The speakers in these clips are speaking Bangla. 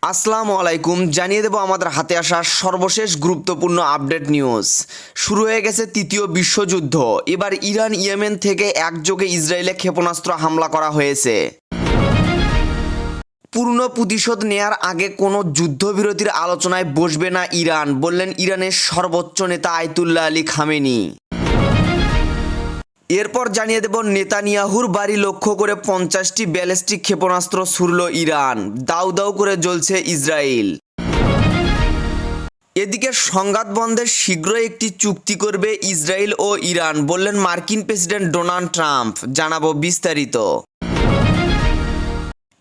আসসালামু আলাইকুম। জানিয়ে দেব আমাদের হাতে আসা সর্বশেষ গুরুত্বপূর্ণ আপডেট নিউজ। শুরু হয়ে গেছে তৃতীয় বিশ্বযুদ্ধ। এবার ইরান ইয়েমেন থেকে একযোগে ইসরায়েলে ক্ষেপণাস্ত্র হামলা করা হয়েছে। পূর্ণ প্রতিশোধ নেয়ার আগে কোনো যুদ্ধবিরতির আলোচনায় বসবে না ইরান, বললেন ইরানের সর্বোচ্চ নেতা আয়াতুল্লাহ আলী খামেনি। এরপর জানিয়ে দেব নেতানিয়াহুর বাড়ি লক্ষ্য করে 50টি ব্যালিস্টিক ক্ষেপণাস্ত্র ছুড়ল ইরান। দাউ দাউ করে জ্বলছে ইসরায়েল। এদিকে সংঘাত বন্ধের শীঘ্রই একটি চুক্তি করবে ইসরায়েল ও ইরান, বললেন মার্কিন প্রেসিডেন্ট ডোনাল্ড ট্রাম্প। জানাবো বিস্তারিত।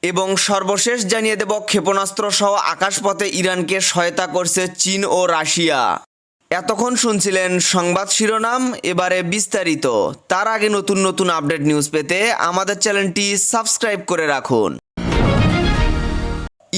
এবং সর্বশেষ জানিয়ে দেব ক্ষেপণাস্ত্র সহ আকাশপথে ইরানকে সহায়তা করছে চীন ও রাশিয়া। এতক্ষণ শুনছিলেন সংবাদ শিরোনাম, এবারে বিস্তারিত। তার আগে নতুন নতুন আপডেট নিউজ পেতে আমাদের চ্যানেলটি সাবস্ক্রাইব করে রাখুন।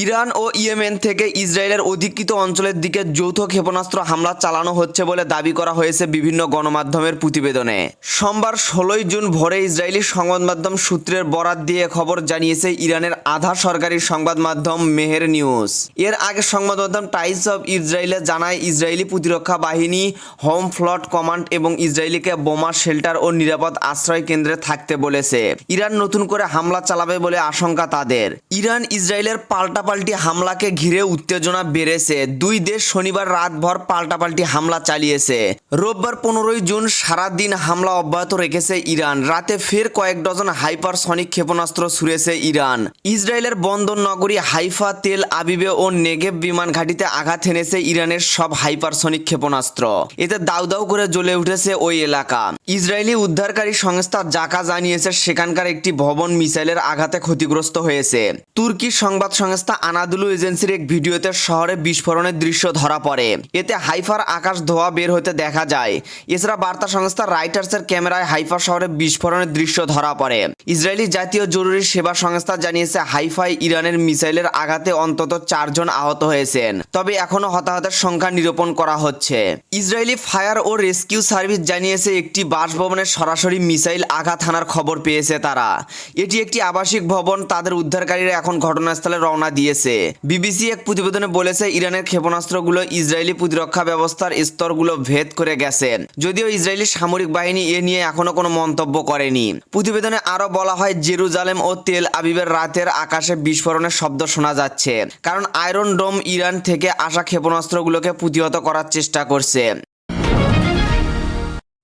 ইরান ও ইয়েমেন থেকে ইসরায়েলের অধিকৃত অঞ্চলের দিকে যৌথ ক্ষেপণাস্ত্র হামলা চালানো হচ্ছে বলে দাবি করা হয়েছে বিভিন্ন গণমাধ্যমের প্রতিবেদনে। সোমবার 16 জুন ভোরে ইসরায়েলি সংবাদ মাধ্যম সূত্রের বরাত দিয়ে খবর জানিয়েছে ইরানের আধা সরকারি সংবাদ মাধ্যম মেহের নিউজ। এর আগে সংবাদ মাধ্যম টাইমস অফ ইসরায়েলে জানায় ইসরায়েলি প্রতিরক্ষা বাহিনী হোম ফ্লট কমান্ড এবং ইসরায়েলিকে বোমা শেল্টার ও নিরাপদ আশ্রয় কেন্দ্রে থাকতে বলেছে। ইরান নতুন করে হামলা চালাবে বলে আশঙ্কা তাদের। ইরান ইসরায়েলের পাল্টাপাল্টি হামলাকে ঘিরে উত্তেজনা বেড়েছে। দুই দেশ শনিবার রাতভর পাল্টাপাল্টি হামলা চালিয়েছে। রোববার 15 জুন সারাদিন হামলা অব্যাহত রেখেছে ইরান। রাতে ফের কয়েক ডজন হাইপারসনিক ক্ষেপণাস্ত্র ছুড়েছে ইরান। ইসরায়েলের বন্দর নগরী হাইফা, তেল আবিবে ও নেগেব বিমান ঘাঁটিতে আঘাত এনেছে ইরানের সব হাইপারসনিক ক্ষেপণাস্ত্র। এতে দাউ দাউ করে জ্বলে উঠেছে ওই এলাকা। ইসরায়েলি উদ্ধারকারী সংস্থা জাকা জানিয়েছে সেখানকার একটি ভবন মিসাইলের আঘাতে ক্ষতিগ্রস্ত হয়েছে। তুর্কি সংবাদ সংস্থা আনাদুলু এজেন্সির এক ভিডিওতে শহরে বিস্ফোরণের দৃশ্য ধরা পড়ে। এতে হাইফার আকাশ ধোঁয়া বের হতে দেখা যায়। এছাড়া বার্তা সংস্থা রাইটার্সের ক্যামেরায় হাইফা শহরে বিস্ফোরণের দৃশ্য ধরা পড়ে। ইসরায়েলি জাতীয় জরুরি সেবা সংস্থা জানিয়েছে হাইফায় ইরানের মিসাইলের আঘাতে অন্তত 4 জন আহত হয়েছেন, তবে এখনো হতাহতের সংখ্যা নিরূপণ করা হচ্ছে। ইসরায়েলি ফায়ার ও রেস্কিউ সার্ভিস জানিয়েছে একটি বাসভবনে সরাসরি মিসাইল আঘাত হানার খবর পেয়েছে তারা। এটি একটি আবাসিক ভবন। তাদের উদ্ধারকারীরা এখন ঘটনাস্থলে রওনা দিয়েছে। বিবিসি এক প্রতিবেদনে বলেছে ইরানের ক্ষেপণাস্ত্রগুলো ইসরায়েলি প্রতিরক্ষা ব্যবস্থার স্তরগুলো ভেদ করে গেছে। যদিও ইসরায়েলি সামরিক বাহিনী এ নিয়ে এখনো কোনো মন্তব্য করেনি। প্রতিবেদনে আরো বলা হয় জেরুজালেম ও তেল আবিবের রাতের আকাশে বিস্ফোরণের শব্দ শোনা যাচ্ছে, কারণ আয়রন ডোম ইরান থেকে আসা ক্ষেপণাস্ত্রগুলোকে প্রতিহত করার চেষ্টা করছে।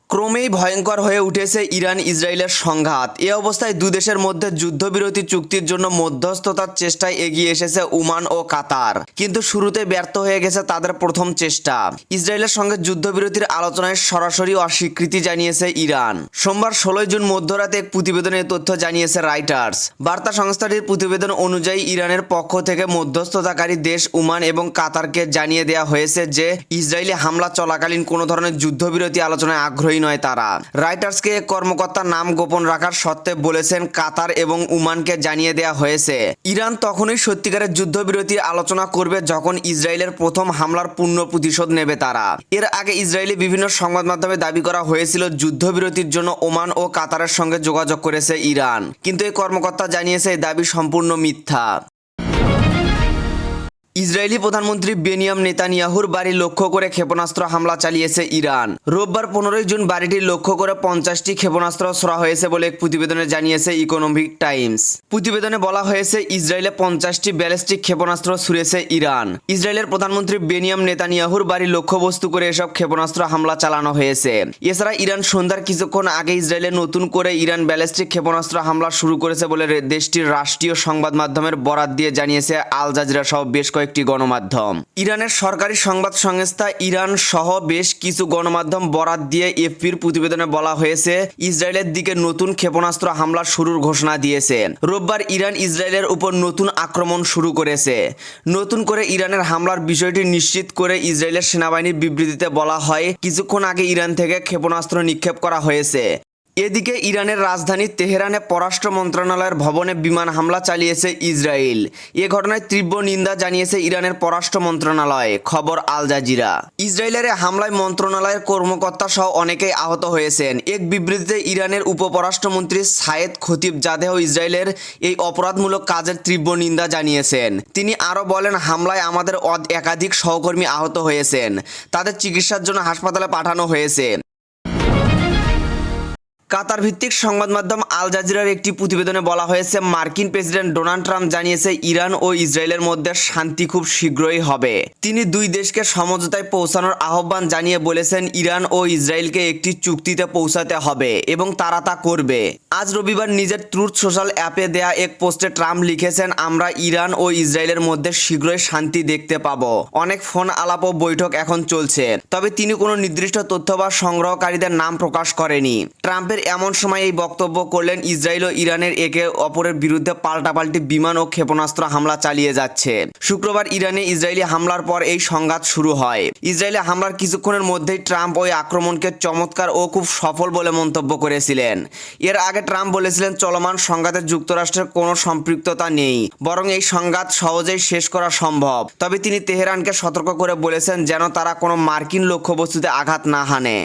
ক্রমেই ভয়ঙ্কর হয়ে উঠেছে ইরান ইসরায়েলের সংঘাত। এ অবস্থায় দুদেশের মধ্যে যুদ্ধবিরতি চুক্তির জন্য মধ্যস্থতার চেষ্টায় এগিয়ে এসেছে ওমান ও কাতার, কিন্তু শুরুতে ব্যর্থ হয়ে গেছে তাদের প্রথম চেষ্টা। ইসরায়েলের সঙ্গে যুদ্ধবিরতির আলোচনায় সরাসরি অস্বীকৃতি জানিয়েছে ইরান। সোমবার 16 জুন মধ্যরাতে এক প্রতিবেদনে তথ্য জানিয়েছে রাইটার্স। বার্তা সংস্থাটির প্রতিবেদন অনুযায়ী ইরানের পক্ষ থেকে মধ্যস্থতাকারী দেশ ওমান এবং কাতারকে জানিয়ে দেওয়া হয়েছে যে ইসরায়েলি হামলা চলাকালীন কোনো ধরনের যুদ্ধবিরতি আলোচনায় আগ্রহী নয় তারা। রাইটার্সকে এক কর্মকর্তার নাম গোপন রাখার সত্ত্বে বলেছেন কাতার এবং ওমানকে জানিয়ে দেওয়া হয়েছে ইরান তখনই সত্যিকারের যুদ্ধবিরতির আলোচনা করবে যখন ইসরায়েলের প্রথম হামলার পূর্ণ প্রতিশোধ নেবে তারা। এর আগে ইসরায়েলি বিভিন্ন সংবাদ মাধ্যমে দাবি করা হয়েছিল যুদ্ধবিরতির জন্য ওমান ও কাতারের সঙ্গে যোগাযোগ করেছে ইরান, কিন্তু এই কর্মকর্তা জানিয়েছে এই দাবি সম্পূর্ণ মিথ্যা। ইসরায়েলি প্রধানমন্ত্রী বেনিয়াম নেতানিয়াহুর বাড়ি লক্ষ্য করে ক্ষেপণাস্ত্র হামলা চালিয়েছে ইরান। রোববার 15 জুন বাড়িটি লক্ষ্য করে 50টি ক্ষেপণাস্ত্র ছোড়া হয়েছে বলে এক প্রতিবেদনে জানিয়েছে ইকোনমিক টাইমস। প্রতিবেদনে বলা হয়েছে ইসরায়েলে 50টি ব্যালিস্টিক ক্ষেপণাস্ত্র ছুড়েছে ইরান। ইসরায়েলের প্রধানমন্ত্রী বেনিয়াম নেতানিয়াহুর বাড়ি লক্ষ্যবস্তু করে এসব ক্ষেপণাস্ত্র হামলা চালানো হয়েছে। এছাড়া ইরান সন্ধ্যার কিছুক্ষণ আগে ইসরায়েলে নতুন করে ইরান ব্যালিস্টিক ক্ষেপণাস্ত্র হামলা শুরু করেছে বলে দেশটির রাষ্ট্রীয় সংবাদ মাধ্যমের বরাত দিয়ে জানিয়েছে আল জাজিরা সহ বেশ কয়েকটি গণমাধ্যম। ইরানের সরকারি সংবাদ সংস্থা ইরান সহ বেশ কিছু গণমাধ্যম বরাত দিয়ে এফপির প্রতিবেদনে বলা হয়েছে ইসরায়েলের দিকে নতুন ক্ষেপণাস্ত্র হামলা শুরুর ঘোষণা দিয়েছে। রোববার ইরান ইসরায়েলের উপর নতুন আক্রমণ শুরু করেছে। নতুন করে ইরানের হামলার বিষয়টি নিশ্চিত করে ইসরায়েলের সেনাবাহিনীর বিবৃতিতে বলা হয় কিছুক্ষণ আগে ইরান থেকে ক্ষেপণাস্ত্র নিক্ষেপ করা হয়েছে। এদিকে ইরানের রাজধানী তেহরানে পররাষ্ট্র মন্ত্রণালয়ের ভবনে বিমান হামলা চালিয়েছে ইসরায়েল। এ ঘটনায় তীব্র নিন্দা জানিয়েছে ইরানের পররাষ্ট্র মন্ত্রণালয়, খবর আল জাজিরা। ইসরায়েলের হামলায় মন্ত্রণালয়ের কর্মকর্তা সহ অনেকেই আহত হয়েছেন। এক বিবৃতিতে ইরানের উপপররাষ্ট্রমন্ত্রী সায়েদ খতিবজাদেহ ইসরায়েলের এই অপরাধমূলক কাজের তীব্র নিন্দা জানিয়েছেন। তিনি আরও বলেন, হামলায় আমাদের একাধিক সহকর্মী আহত হয়েছেন, তাদের চিকিৎসার জন্য হাসপাতালে পাঠানো হয়েছে। কাতার ভিত্তিক সংবাদ মাধ্যম আল জাজিরার একটি প্রতিবেদনে বলা হয়েছে, মার্কিন প্রেসিডেন্ট ডোনাল্ড ট্রাম্প জানিয়েছে ইরান ও ইসরায়েলের মধ্যে শান্তি খুব শীঘ্রই হবে। তিনি দুই দেশকে সমঝোতায় পৌঁছানোর আহ্বান জানিয়ে বলেছেন, ইরান ও ইসরায়েলকে একটি চুক্তিতে পৌঁছাতে হবে এবং তারা তা করবে। আজ রবিবার নিজের ট্রুথ সোশ্যাল অ্যাপে দেয়া এক পোস্টে ট্রাম্প লিখেছেন, আমরা ইরান ও ইসরায়েলের মধ্যে শীঘ্রই শান্তি দেখতে পাবো। অনেক ফোন আলাপ ও বৈঠক এখন চলছে, তবে তিনি কোনো নির্দিষ্ট তথ্য বা সংগ্রহকারীদের নাম প্রকাশ করেনি। ট্রাম্পের এমন সময় এই বক্তব্য করলেন, ইসরায়েল ও ইরানের একে অপরের বিরুদ্ধে পাল্টাপাল্টি বিমান ও ক্ষেপণাস্ত্র হামলা চালিয়ে যাচ্ছে। শুক্রবার ইরানে ইসরায়েলি হামলার পর এই সংঘাত শুরু হয়। ইসরায়েলি হামলার কিছুক্ষণের মধ্যেই ট্রাম্প ওই আক্রমণকে চমৎকার ও খুব সফল বলে মন্তব্য করেছিলেন। এর আগে ট্রাম্প বলেছিলেন, চলমান সংঘাতে যুক্তরাষ্ট্রের কোনো সম্পৃক্ততা নেই, বরং এই সংঘাত সহজেই শেষ করা সম্ভব। তবে তিনি তেহরানকে সতর্ক করে বলেছেন যেন তারা কোনো মার্কিন লক্ষ্যবস্তুতে আঘাত না হানে।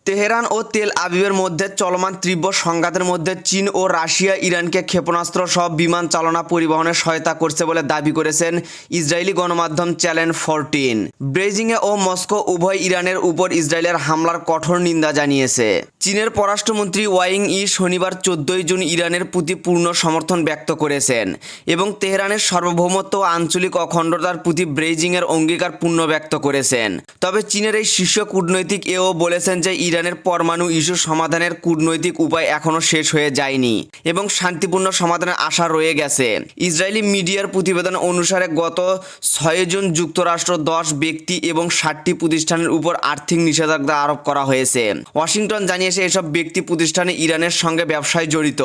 তেহরান ও তেল আবিবের মধ্যে চলমান তীব্র সংঘাতের মধ্যে চীন ও রাশিয়া ইরানকে ক্ষেপণাস্ত্র সহ বিমান চালনা পরিবহনে সহায়তা করছে বলে দাবি করেছেন ইসরায়েলি গণমাধ্যম চ্যানেল 14। বেইজিংয়ে ও মস্কো উভয় ইরানের উপর ইসরায়েলের হামলার কঠোর নিন্দা জানিয়েছে। চীনের পররাষ্ট্রমন্ত্রী ওয়াং ই শনিবার 14 জুন ইরানের প্রতি পূর্ণ সমর্থন ব্যক্ত করেছেন এবং তেহরানের সার্বভৌমত্ব ও আঞ্চলিক অখণ্ডতার প্রতি বেইজিংয়ের অঙ্গীকার পূর্ণ ব্যক্ত করেছেন। তবে চীনের এই শীর্ষ কূটনৈতিক এও বলেছেন যে ইরানের পরমাণু ইস্যু সমাধানের কূটনৈতিক উপায় এখনও শেষ হয়ে যায়নি এবং শান্তিপূর্ণ সমাধানের আশা রয়ে গেছে। ইসরায়েলি মিডিয়ার প্রতিবেদন অনুসারে গত 6 জুন যুক্তরাষ্ট্র 10 ব্যক্তি এবং 60টি প্রতিষ্ঠানের উপর আর্থিক নিষেধাজ্ঞা আরোপ করা হয়েছে। ওয়াশিংটন জানিয়েছে এসব ব্যক্তি প্রতিষ্ঠানে ইরানের সঙ্গে ব্যবসায় জড়িত।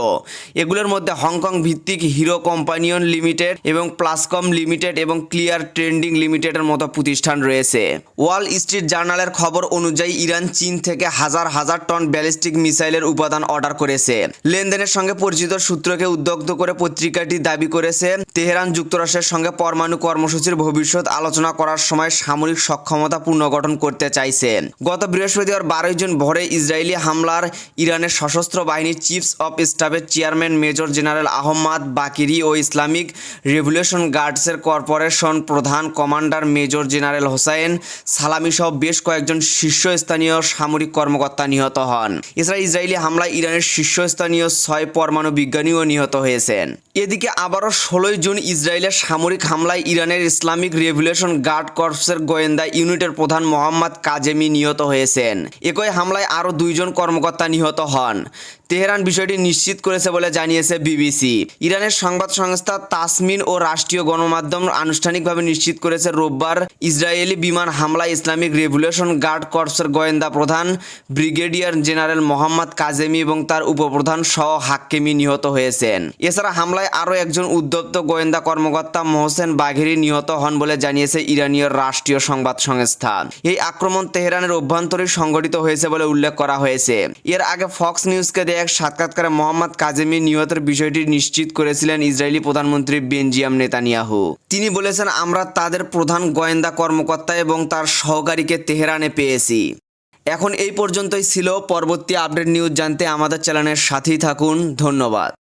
এগুলোর মধ্যে হংকং ভিত্তিক হিরো কোম্পানিয়ন লিমিটেড এবং প্লাসকম লিমিটেড এবং ক্লিয়ার ট্রেন্ডিং লিমিটেডের মতো প্রতিষ্ঠান রয়েছে। ওয়াল স্ট্রিট জার্নালের খবর অনুযায়ী ইরান চীন থেকে হাজার হাজার টন ব্যালিস্টিক মিসাইলের উপাদান অর্ডার করেছে। লেনদেনের সঙ্গে পরিচিত সূত্রকে উদ্যোক্ত করে পত্রিকাটি দাবি করেছে, তেহরান যুক্তরাষ্ট্রের সঙ্গে পরমাণু কর্মসূচির ভবিষ্যৎ আলোচনা করার সময় সামরিক সক্ষমতা পুনর্গঠন করতে চাইছে। গত বৃহস্পতিবার 12 জুন ভোরে ইসরায়েলি হামলার ইরানের সশস্ত্র বাহিনীর চিফস অফ স্টাফের chairman major general Ahmad Bagheri ও ইসলামিক রেভলিউশন গার্ডসের কর্পোরেশন প্রধান commander major general Hossein Salami সহ বেশ কয়েকজন শীর্ষস্থানীয় সামরিক কর্মকর্তা নিহত হন। এছাড়া ইসরায়েলি হামলায় ইরানের শীর্ষস্থানীয় 6 পরমাণু বিজ্ঞানীও নিহত হয়েছেন। এদিকে আবারও 16 জুন ইসরায়েলের সামরিক হামলায় ইরানের ইসলামিক রেভলিউশন গার্ড কর্পসের গোয়েন্দা ইউনিটের প্রধান মোহাম্মদ কাজেমি নিহত হয়েছেন। একই হামলায় আরও 2 জন কর্মকর্তা নিহত হন। তেহরান বিষয়টি নিশ্চিত করেছে বলে জানিয়েছে বিবিসি। ইরানের সংবাদ সংস্থা তাসমিন ও রাষ্ট্রীয় গণমাধ্যম আনুষ্ঠানিকভাবে নিশ্চিত করেছে রোববার ইসরায়েলি বিমান হামলায় ইসলামিক রেভলিউশন গার্ড কর্পসের গোয়েন্দা প্রধান ব্রিগেডিয়ার জেনারেল মোহাম্মদ কাজেমি এবং তার উপপ্রধান সহ হাক্কেমি নিহত হয়েছেন। এছাড়া হামলায় আরও একজন উদ্ধপ্ত গোয়েন্দা কর্মকর্তা মোহসেন বাঘেরি নিহত হন বলে জানিয়েছে ইরানীয় রাষ্ট্রীয় সংবাদ সংস্থা। এই আক্রমণ তেহরানের অভ্যন্তরেই সংঘটিত হয়েছে বলে উল্লেখ করা হয়েছে। এর আগে ফক্স নিউজকে দেয়া এক সাক্ষাৎকারে মোহাম্মদ কাজেমি নিহতের বিষয়টি নিশ্চিত করেছিলেন ইসরায়েলি প্রধানমন্ত্রী বেনজিয়াম নেতানিয়াহু। তিনি বলেছেন, আমরা তাদের প্রধান গোয়েন্দা কর্মকর্তা এবং তার সহকারীকে তেহরানে পেয়েছি। এখন এই পর্যন্তই ছিল। পরবর্তী আপডেট নিউজ জানতে আমাদের চ্যানেলের সাথেই থাকুন। ধন্যবাদ।